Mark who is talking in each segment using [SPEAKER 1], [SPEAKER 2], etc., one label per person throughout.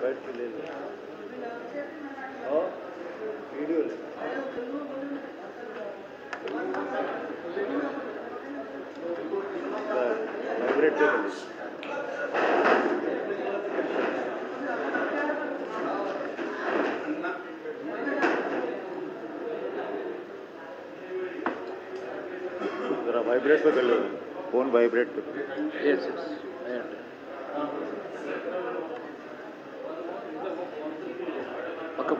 [SPEAKER 1] बैठ के ले लो और वीडियो ले वाइब्रेट पे कर लो। जरा वाइब्रेट पे कर लो, फोन वाइब्रेट पे।
[SPEAKER 2] यस पक्का।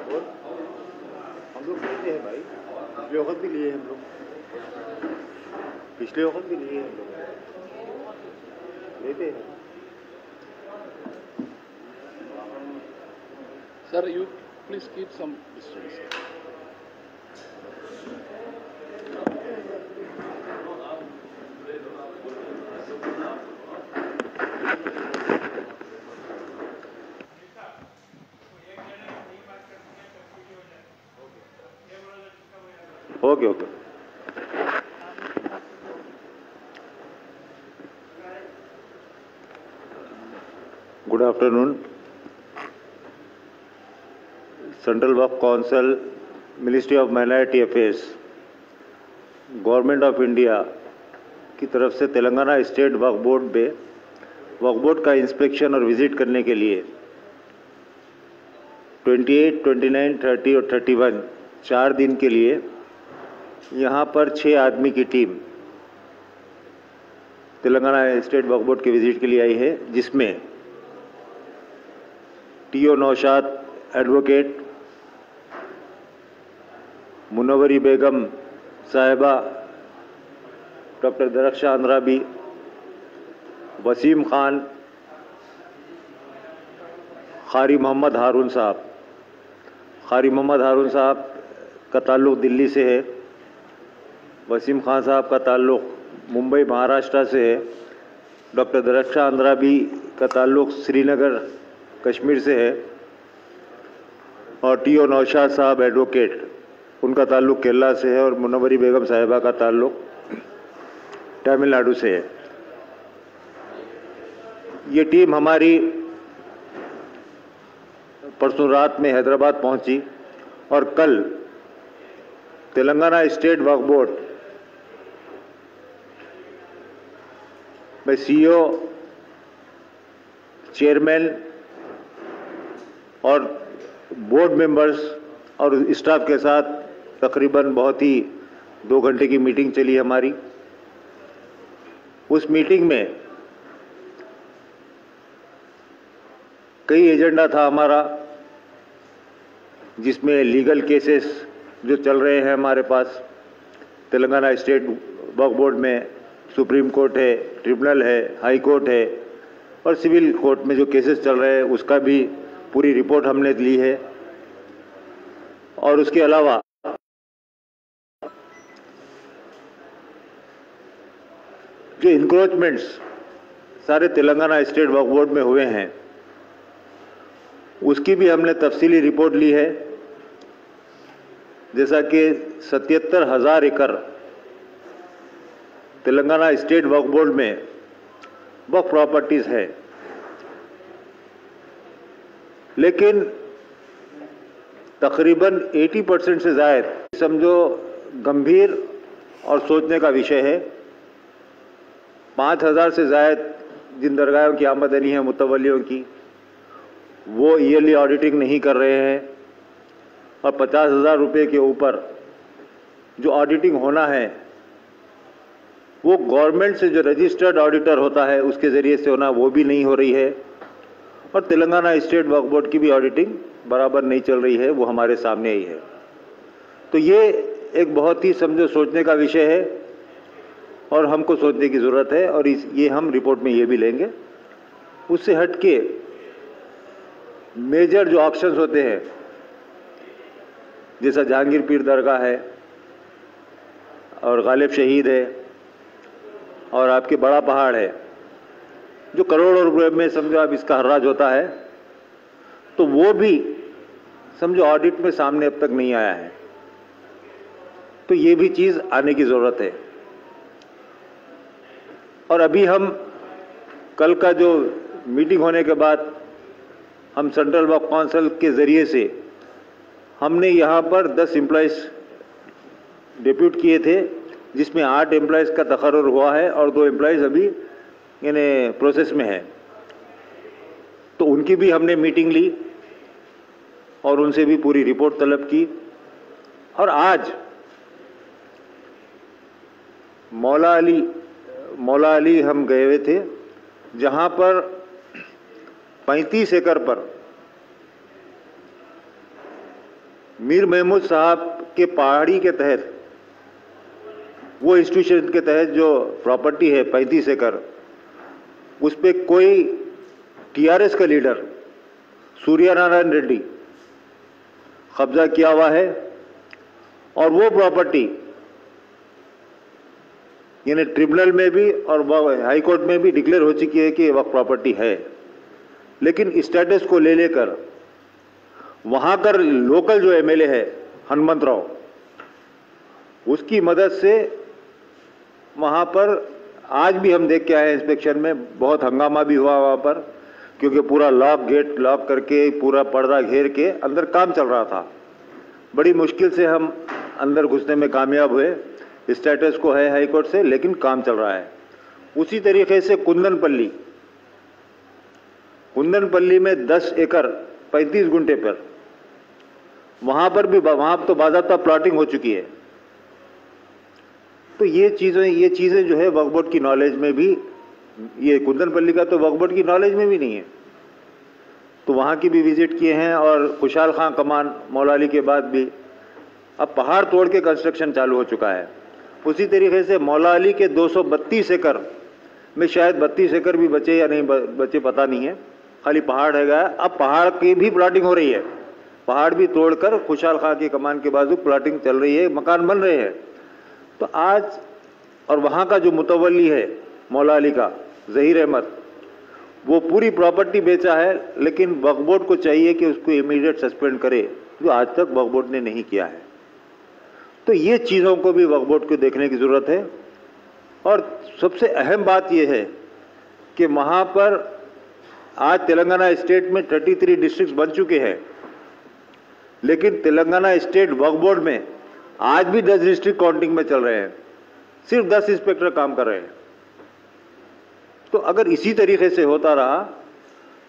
[SPEAKER 1] और हम लोग लेते हैं भाई, पिछले वक्त भी लिए हम लोग, पिछले वक्त भी लिए हम लोग लेते हैं।
[SPEAKER 2] Sir, you please keep some distance.
[SPEAKER 1] Okay okay. Good afternoon. Central Waqf council, ministry of minority affairs, government of India की तरफ से तेलंगाना स्टेट वक्फ बोर्ड पे वक्फ बोर्ड का इंस्पेक्शन और विजिट करने के लिए 28, 29, 30 और 31 4 दिन के लिए यहाँ पर 6 आदमी की टीम तेलंगाना स्टेट वक्फ बोर्ड के विजिट के लिए आई है, जिसमें टीओ नौशाद एडवोकेट, मुनव्वरी बेगम साहिबा, डॉक्टर दरख्शान अंद्राबी, वसीम खान, कारी मोहम्मद हारून साहब। कारी मोहम्मद हारून साहब का ताल्लुक़ दिल्ली से है, वसीम खान साहब का ताल्लुक़ मुंबई महाराष्ट्र से है, डॉक्टर दरख्शान अंद्राबी का ताल्लुक़ श्रीनगर कश्मीर से है, और टीओ नौशाद साहब एडवोकेट उनका ताल्लुक़ केरला से है, और मुनव्वरी बेगम साहिबा का ताल्लुक़ तमिलनाडु से है। ये टीम हमारी परसों रात में हैदराबाद पहुंची और कल तेलंगाना स्टेट वक्फ बोर्ड में सीईओ, चेयरमैन और बोर्ड मेंबर्स और स्टाफ के साथ तकरीबन बहुत ही 2 घंटे की मीटिंग चली हमारी। उस मीटिंग में कई एजेंडा था हमारा, जिसमें लीगल केसेस जो चल रहे हैं हमारे पास तेलंगाना स्टेट वक्फ बोर्ड में, सुप्रीम कोर्ट है, ट्रिब्यूनल है, हाई कोर्ट है, और सिविल कोर्ट में जो केसेस चल रहे हैं उसका भी पूरी रिपोर्ट हमने ली है। और उसके अलावा जो इंक्रोचमेंट्स सारे तेलंगाना स्टेट वक्फ बोर्ड में हुए हैं उसकी भी हमने तफसीली रिपोर्ट ली है। जैसा कि 77,000 एकड़ तेलंगाना स्टेट वक्फ बोर्ड में वक्फ प्रॉपर्टीज है, लेकिन तकरीबन 80% से ज़ायद, समझो गंभीर और सोचने का विषय है। 5,000 से ज़ायद जिन दरगाहों की आमदनी है मुतवल्लियों की, वो ईयरली ऑडिटिंग नहीं कर रहे हैं, और 50,000 रुपये के ऊपर जो ऑडिटिंग होना है वो गवर्नमेंट से जो रजिस्टर्ड ऑडिटर होता है उसके ज़रिए से होना, वो भी नहीं हो रही है। और तेलंगाना स्टेट वक्फ बोर्ड की भी ऑडिटिंग बराबर नहीं चल रही है, वो हमारे सामने ही है। तो ये एक बहुत ही समझो सोचने का विषय है और हमको सोचने की ज़रूरत है, और ये हम रिपोर्ट में ये भी लेंगे। उससे हट के मेजर जो ऑप्शंस होते हैं, जैसा जहांगीर पीर दरगाह है और गालिब शहीद है और आपके बड़ा पहाड़ है, जो करोड़ों रुपए में समझो आप इसका हर्राज होता है, तो वो भी समझो ऑडिट में सामने अब तक नहीं आया है। तो ये भी चीज़ आने की ज़रूरत है। और अभी हम कल का जो मीटिंग होने के बाद हम सेंट्रल वर्क काउंसिल के ज़रिए से हमने यहाँ पर 10 एम्प्लॉइज़ डिप्यूट किए थे, जिसमें 8 एम्प्लॉइज़ का तकर्रुर हुआ है और 2 एम्प्लॉइज़ अभी यानी प्रोसेस में है। तो उनकी भी हमने मीटिंग ली और उनसे भी पूरी रिपोर्ट तलब की। और आज मौला अली हम गए हुए थे, जहां पर 35 एकड़ पर मीर महमूद साहब के पहाड़ी के तहत, वो इंस्टीट्यूशन के तहत जो प्रॉपर्टी है 35 एकड़, उस पे कोई टीआरएस का लीडर सूर्यनारायण रेड्डी कब्जा किया हुआ है और वो प्रॉपर्टी यानी ट्रिब्यूनल में भी और हाई कोर्ट में भी डिक्लेयर हो चुकी है कि वह प्रॉपर्टी है। लेकिन स्टेटस को ले लेकर वहां का लोकल जो एमएलए है हनुमंत राव, उसकी मदद से वहां पर आज भी हम देख के आए इंस्पेक्शन में बहुत हंगामा भी हुआ वहां पर, क्योंकि पूरा गेट लॉक करके पूरा पर्दा घेर के अंदर काम चल रहा था। बड़ी मुश्किल से हम अंदर घुसने में कामयाब हुए। स्टेटस को है हाई कोर्ट से, लेकिन काम चल रहा है। उसी तरीके से कुंदनपल्ली में 10 एकड़ 35 गुंठे पर वहां तो बाज़ाब्ता प्लॉटिंग हो चुकी है। तो ये चीज़ें जो है वक्फ बोर्ड की नॉलेज में भी, ये कुंदनपल्ली का तो वक्फ बोर्ड की नॉलेज में भी नहीं है। तो वहाँ की भी विजिट किए हैं और खुशहाल खां कमान मौला अली के बाद भी अब पहाड़ तोड़ के कंस्ट्रक्शन चालू हो चुका है। उसी तरीके से मौला अली के 232 एकड़ में शायद 32 एकड़ भी बचे या नहीं बचे पता नहीं है, खाली पहाड़ रह गया। अब पहाड़ की भी प्लॉटिंग हो रही है, पहाड़ भी तोड़कर खुशहाल खां की कमान के बाजू प्लॉटिंग चल रही है, मकान बन रहे हैं। तो आज और वहाँ का जो मुतवल्ली है मौला अली का ज़हीर अहमद, वो पूरी प्रॉपर्टी बेचा है, लेकिन वक्फ बोर्ड को चाहिए कि उसको इमीडिएट सस्पेंड करे, जो आज तक वक्फ बोर्ड ने नहीं किया है। तो ये चीज़ों को भी वक्फ बोर्ड को देखने की ज़रूरत है। और सबसे अहम बात यह है कि वहाँ पर आज तेलंगाना स्टेट में 33 डिस्ट्रिक्ट बन चुके हैं, लेकिन तेलंगाना स्टेट वक्फ बोर्ड में आज भी 10 डिस्ट्रिक्ट काउंटिंग में चल रहे हैं, सिर्फ 10 इंस्पेक्टर काम कर रहे हैं। तो अगर इसी तरीके से होता रहा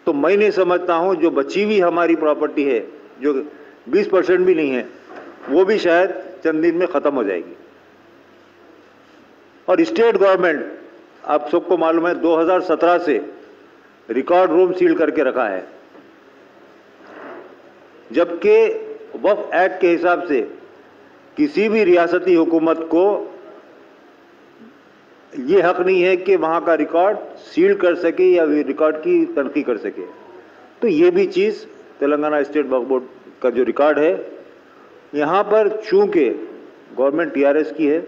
[SPEAKER 1] तो मैं नहीं समझता हूं जो बची हुई हमारी प्रॉपर्टी है, जो 20% भी नहीं है, वो भी शायद चंद दिन में खत्म हो जाएगी। और स्टेट गवर्नमेंट, आप सबको मालूम है, 2017 से रिकॉर्ड रूम सील करके रखा है, जबकि वक्फ एक्ट के हिसाब से किसी भी रियासती हुकूमत को ये हक नहीं है कि वहां का रिकॉर्ड सील कर सके या रिकॉर्ड की तनखी कर सके। तो ये भी चीज़ तेलंगाना स्टेट वक्फ बोर्ड का जो रिकॉर्ड है, यहाँ पर चूंकि गवर्नमेंट टीआरएस की है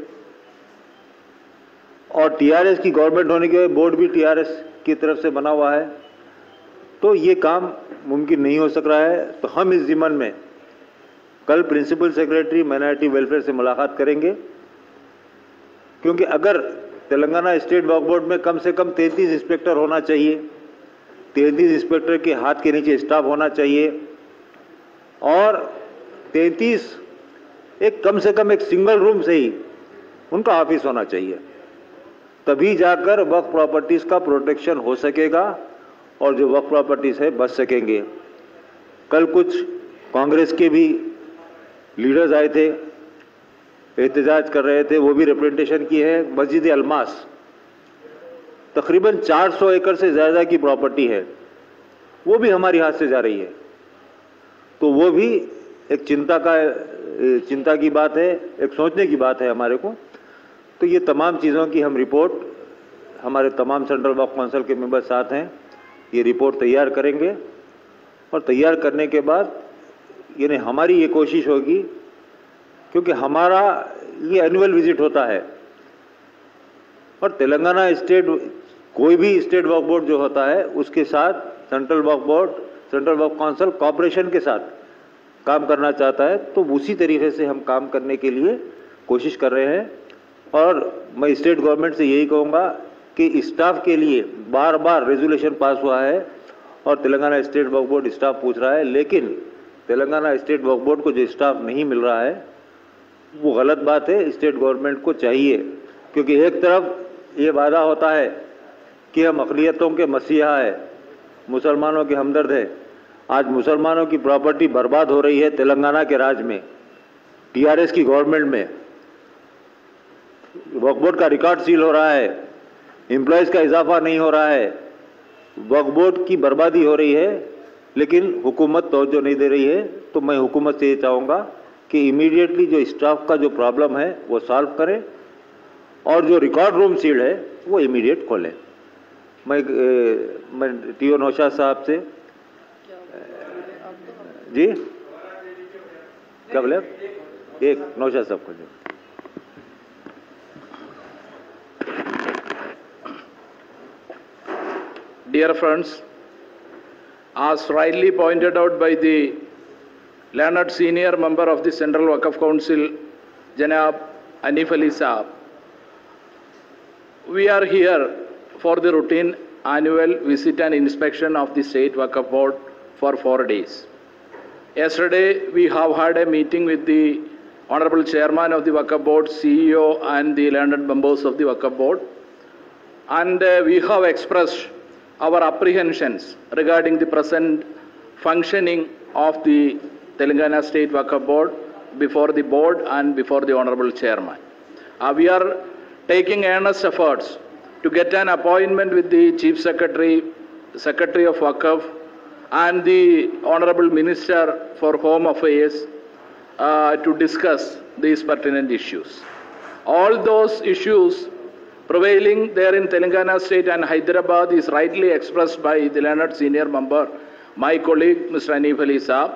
[SPEAKER 1] और टीआरएस की गवर्नमेंट होने के बोर्ड भी टीआरएस की तरफ से बना हुआ है, तो ये काम मुमकिन नहीं हो सक रहा है। तो हम इस ज़िम्मन में कल प्रिंसिपल सेक्रेटरी माइनॉरिटी वेलफेयर से मुलाकात करेंगे, क्योंकि अगर तेलंगाना स्टेट वक्फ बोर्ड में कम से कम 33 इंस्पेक्टर होना चाहिए, 33 इंस्पेक्टर के हाथ के नीचे स्टाफ होना चाहिए और 33 कम से कम एक सिंगल रूम से ही उनका ऑफिस होना चाहिए, तभी जाकर वक्फ प्रॉपर्टीज़ का प्रोटेक्शन हो सकेगा और जो वक्फ प्रॉपर्टीज़ है बच सकेंगे। कल कुछ कांग्रेस के भी लीडर्स आए थे, एहतजाज कर रहे थे, वो भी रिप्रेजेंटेशन की है। मस्जिद अलमास तकरीबन 400 एकड़ से ज़्यादा की प्रॉपर्टी है, वो भी हमारी हाथ से जा रही है। तो वो भी एक चिंता की बात है, एक सोचने की बात है हमारे को। तो ये तमाम चीज़ों की हम रिपोर्ट, हमारे तमाम सेंट्रल वक्फ काउंसिल के मेंबर साथ हैं, ये रिपोर्ट तैयार करेंगे और तैयार करने के बाद यानी हमारी ये कोशिश होगी, क्योंकि हमारा ये एनुअल विजिट होता है और तेलंगाना स्टेट कोई भी स्टेट वक्फ बोर्ड जो होता है उसके साथ सेंट्रल वक्फ काउंसिल कॉपरेशन के साथ काम करना चाहता है। तो उसी तरीके से हम काम करने के लिए कोशिश कर रहे हैं। और मैं स्टेट गवर्नमेंट से यही कहूँगा कि स्टाफ के लिए बार बार रेजोल्यूशन पास हुआ है और तेलंगाना स्टेट वक्फ बोर्ड स्टाफ पूछ रहा है, लेकिन तेलंगाना स्टेट वक्फ बोर्ड को जो स्टाफ नहीं मिल रहा है वो गलत बात है। स्टेट गवर्नमेंट को चाहिए, क्योंकि एक तरफ ये वादा होता है कि हम अक़लियतों के मसीहा है, मुसलमानों के हमदर्द है। आज मुसलमानों की प्रॉपर्टी बर्बाद हो रही है तेलंगाना के राज में, टीआरएस की गवर्नमेंट में। वक्फ बोर्ड का रिकॉर्ड सील हो रहा है, एम्प्लॉयज़ का इजाफा नहीं हो रहा है, वक्फ बोर्ड की बर्बादी हो रही है, लेकिन हुकूमत तवज्जो नहीं दे रही है। तो मैं हुकूमत से ये चाहूँगा कि इमीडिएटली जो स्टाफ का जो प्रॉब्लम है वो सॉल्व करें और जो रिकॉर्ड रूम सील्ड है वो इमीडिएट खोलें। मैं टीओ नौशाद साहब से जी क्या बोले, एक नौशाद साहब को।
[SPEAKER 2] Dear friends, as rightly pointed out by the learned senior member of the Central Waqf Council, Janab Hanif Ali Saab, we are here for the routine annual visit and inspection of the State Waqf Board for 4 days. Yesterday, we have had a meeting with the Honorable Chairman of the Waqf Board, CEO, and the learned members of the Waqf Board, and we have expressed our apprehensions regarding the present functioning of the Telangana State Waqf Board before the board and before the Honorable Chairman. We are taking earnest efforts to get an appointment with the Chief Secretary, Secretary of Waqf, and the Honorable Minister for Home Affairs to discuss these pertinent issues. All those issues prevailing there in Telangana State and Hyderabad is rightly expressed by the learned senior member, my colleague Mr. Hanif Ali Saab.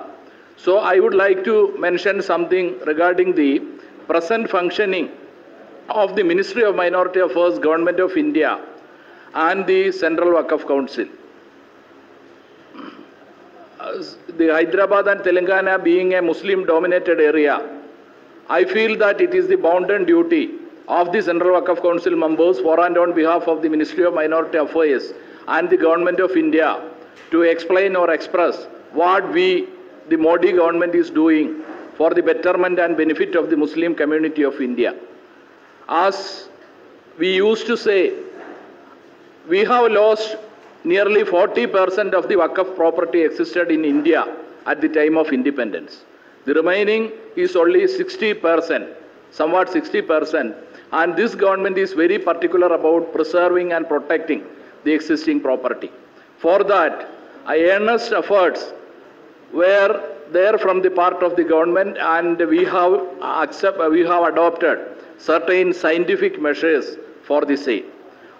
[SPEAKER 2] So I would like to mention something regarding the present functioning of the Ministry of Minority Affairs, Government of India, and the Central Waqf Council. The Hyderabad and Telangana being a Muslim-dominated area, I feel that it is the bounden duty of the Central Waqf Council members for and on behalf of the Ministry of Minority Affairs and the Government of India to explain or express what the Modi government is doing for the betterment and benefit of the Muslim community of India. As we used to say, we have lost nearly 40% of the Waqf property existed in India at the time of independence. The remaining is only 60%, somewhat 60%. And this government is very particular about preserving and protecting the existing property. For that, earnest efforts were there from the part of the government, and we have adopted certain scientific measures for the same.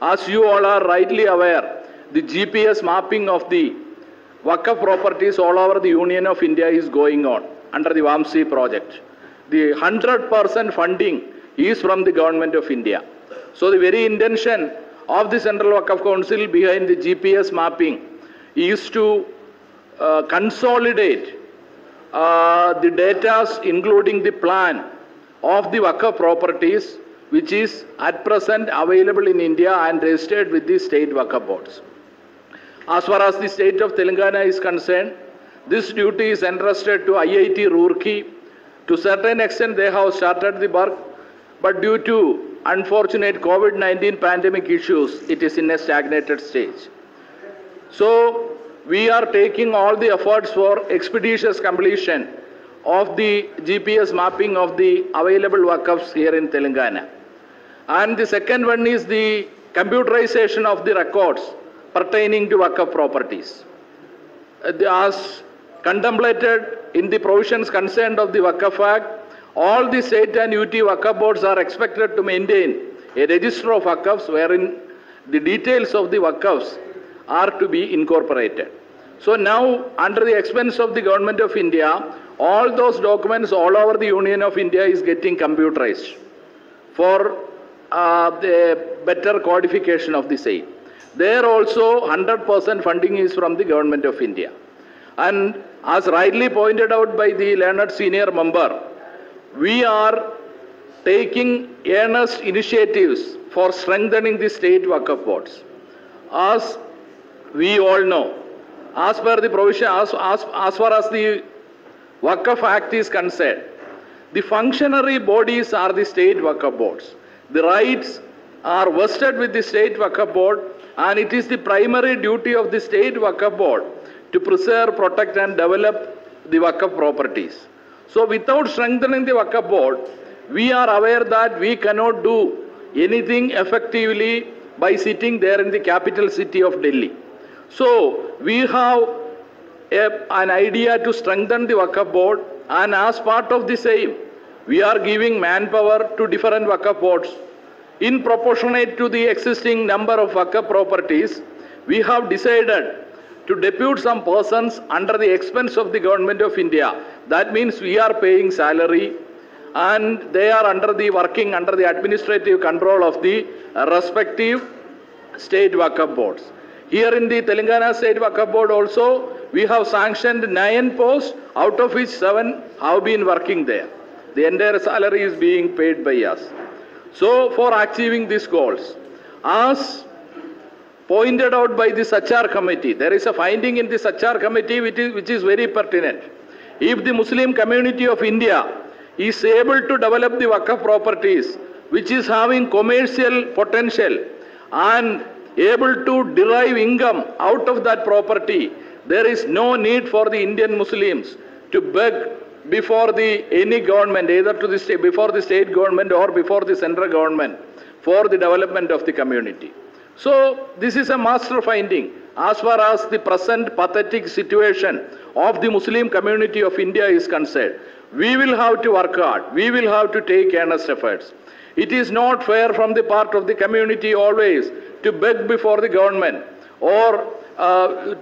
[SPEAKER 2] As you all are rightly aware, the GPS mapping of the Waqf properties all over the Union of India is going on under the VAMC project. The 100% funding is from the Government of India. So the very intention of the Central Waqf Council behind the GPS mapping is to consolidate the data, including the plan of the Waqf properties, which is at present available in India and registered with the state Waqf boards. As far as the state of Telangana is concerned, this duty is entrusted to IIT Roorkee. To a certain extent, they have started the work, but due to unfortunate COVID-19 pandemic issues, it is in a stagnated stage. So, we are taking all the efforts for expeditious completion of the GPS mapping of the available Waqfs here in Telangana. And the second one is the computerization of the records pertaining to Waqf properties. As contemplated in the provisions concerned of the Waqf Act, all the state and UT Waqf boards are expected to maintain a register of Waqfs wherein the details of the Waqfs are to be incorporated. So now, under the expense of the Government of India, all those documents all over the Union of India is getting computerized for the better codification of the same. There also 100% funding is from the Government of India. And as rightly pointed out by the learned senior member, we are taking earnest initiatives for strengthening the state Waqf boards. As we all know, as per the provision, as far as the Waqf Act is concerned, the functionary bodies are the state Waqf boards. The rights are vested with the state Waqf board, and it is the primary duty of the state Waqf board to preserve, protect and develop the Waqf properties. So without strengthening the Waqf board, we are aware that we cannot do anything effectively by sitting there in the capital city of Delhi. So we have an idea to strengthen the Waqf board, and as part of the same, we are giving manpower to different Waqf boards. In proportionate to the existing number of Waqf properties, we have decided to depute some persons under the expense of the government of India. That means we are paying salary, and they are working under the administrative control of the respective state Waqf boards. Here in the Telangana State Waqf Board also, we have sanctioned 9 posts, out of which 7 have been working there. The entire salary is being paid by us. So, for achieving these goals, as pointed out by the Sachar committee, there is a finding in the Sachar committee which is very pertinent. If the Muslim community of India is able to develop the Waqf properties, which is having commercial potential and able to derive income out of that property, there is no need for the Indian Muslims to beg before any government, either to the state, before the state government or before the central government, for the development of the community. So this is a master finding as far as the present pathetic situation of the Muslim community of India is concerned. We will have to work hard. We will have to take earnest efforts. It is not fair from the part of the community always to beg before the government or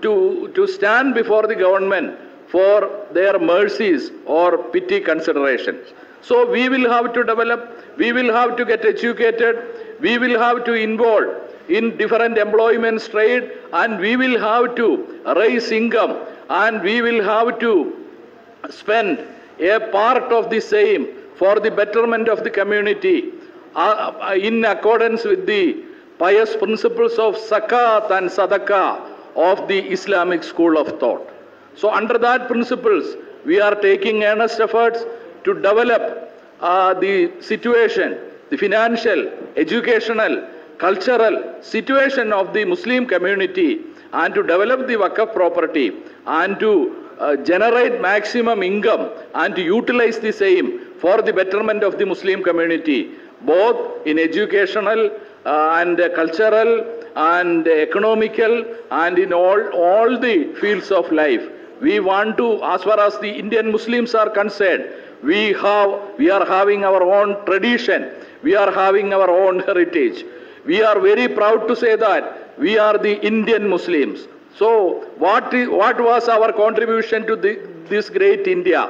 [SPEAKER 2] to stand before the government for their mercies or pity considerations. So we will have to develop, we will have to get educated, we will have to involve in different employments, trade, and we will have to raise income, and we will have to spend a part of the same for the betterment of the community in accordance with the pious principles of zakat and sadaqah of the Islamic school of thought. So under that principles, we are taking earnest efforts to develop the situation, the financial, educational, cultural situation of the Muslim community, and to develop the Waqf property and to generate maximum income and to utilize the same for the betterment of the Muslim community, both in educational and cultural and economical and in all the fields of life. We want to, as far as the Indian Muslims are concerned, we are having our own tradition, we are having our own heritage. We are very proud to say that we are the Indian Muslims. So what was our contribution to this great India?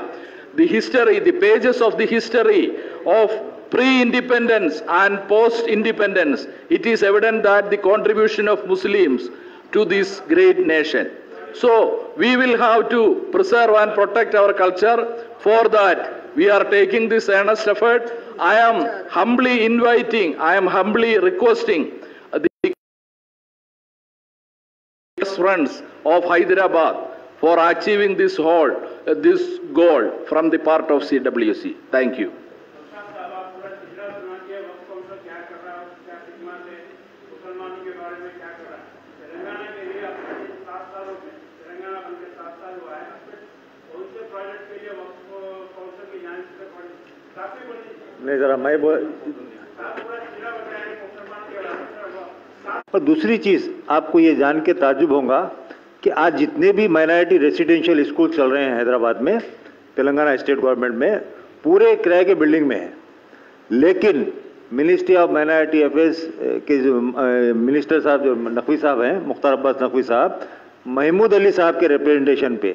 [SPEAKER 2] The history, the pages of the history of pre-independence and post-independence, it is evident that the contribution of Muslims to this great nation. So we will have to preserve and protect our culture. For that, we are taking this earnest effort. I am humbly inviting, I am humbly requesting the friends of Hyderabad for achieving this goal from the part of CWC. Thank you.
[SPEAKER 1] नहीं जरा मैं और दूसरी चीज आपको ये जान के ताज्जुब होगा कि आज जितने भी माइनॉरिटी रेसिडेंशियल स्कूल चल रहे हैं हैदराबाद में, तेलंगाना स्टेट गवर्नमेंट में, पूरे किराए के बिल्डिंग में है, लेकिन मिनिस्ट्री ऑफ माइनॉरिटी अफेयर्स के जो मिनिस्टर साहब जो नकवी साहब हैं, मुख्तार अब्बास नकवी साहब, महमूद अली साहब के रिप्रेजेंटेशन पे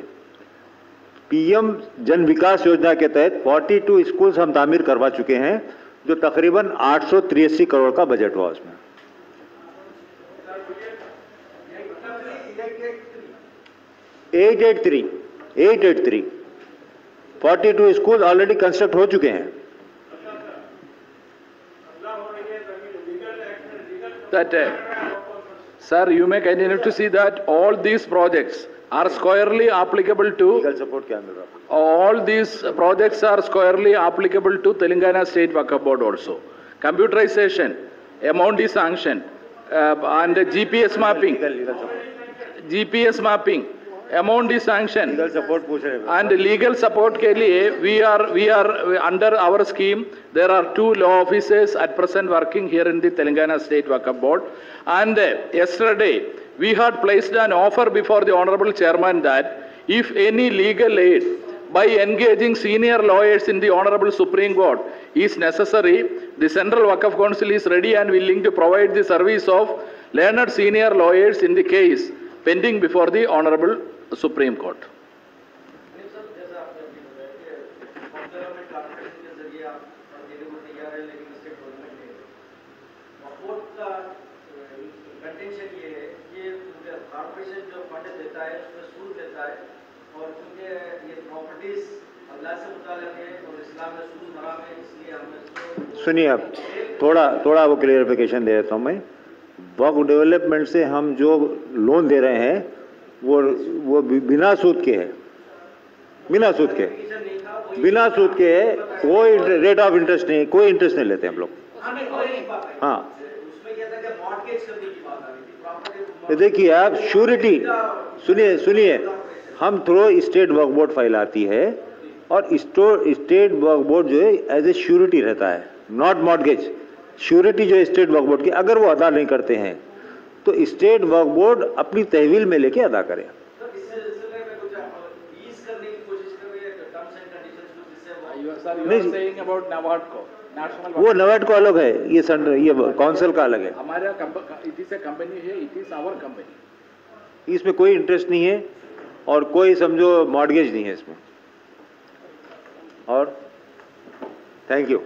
[SPEAKER 1] पीएम जन विकास योजना के तहत 42 स्कूल्स हम तामीर करवा चुके हैं, जो तकरीबन 883 करोड़ का बजट हुआ उसमें। 883 42 स्कूल ऑलरेडी कंस्ट्रक्ट हो चुके हैं।
[SPEAKER 2] that, sir, you may continue to see that all these projects are squarely applicable to,
[SPEAKER 1] legal support क्या मिल रहा है?
[SPEAKER 2] all these projects are squarely applicable to Telangana State Waqf Board also. Computerization, amount is sanctioned, and GPS mapping,
[SPEAKER 1] legal support,
[SPEAKER 2] GPS mapping, amount is sanctioned.
[SPEAKER 1] Legal support पूछ रहे हैं.
[SPEAKER 2] And legal support के लिए we are under our scheme. There are 2 law officers at present working here in the Telangana State Waqf Board. And yesterday we had placed an offer before the Honorable Chairman that if any legal aid by engaging senior lawyers in the Honorable Supreme Court is necessary, the Central Waqf Council is ready and willing to provide the service of learned senior lawyers in the case pending before the Honorable Supreme Court.
[SPEAKER 1] सुनिए, अब थोड़ा वो clarification दे देता हूँ मैं. वक्फ development से हम जो लोन दे रहे हैं वो बिना सूद के है, बिना सूद के है. कोई रेट ऑफ इंटरेस्ट नहीं, कोई इंटरेस्ट नहीं लेते हम लोग. हाँ, देखिए आप श्योरिटी सुनिए, हम थ्रो स्टेट वक्फ बोर्ड फाइल आती है और स्टेट वक्फ बोर्ड जो है एज ए श्योरिटी रहता है, नॉट मॉर्गेज. श्योरिटी जो है स्टेट वक्फ बोर्ड की, अगर वो अदा नहीं करते हैं तो स्टेट वक्फ बोर्ड अपनी तहवील में लेके अदा करे. नहीं, वो नवाड को अलग है, ये काउंसिल का अलग है.
[SPEAKER 2] हमारा इट इज ए कंपनी है, इट इज आवर कंपनी.
[SPEAKER 1] इसमें कोई इंटरेस्ट नहीं है और कोई समझो मॉर्गेज नहीं है इसमें. और थैंक यू.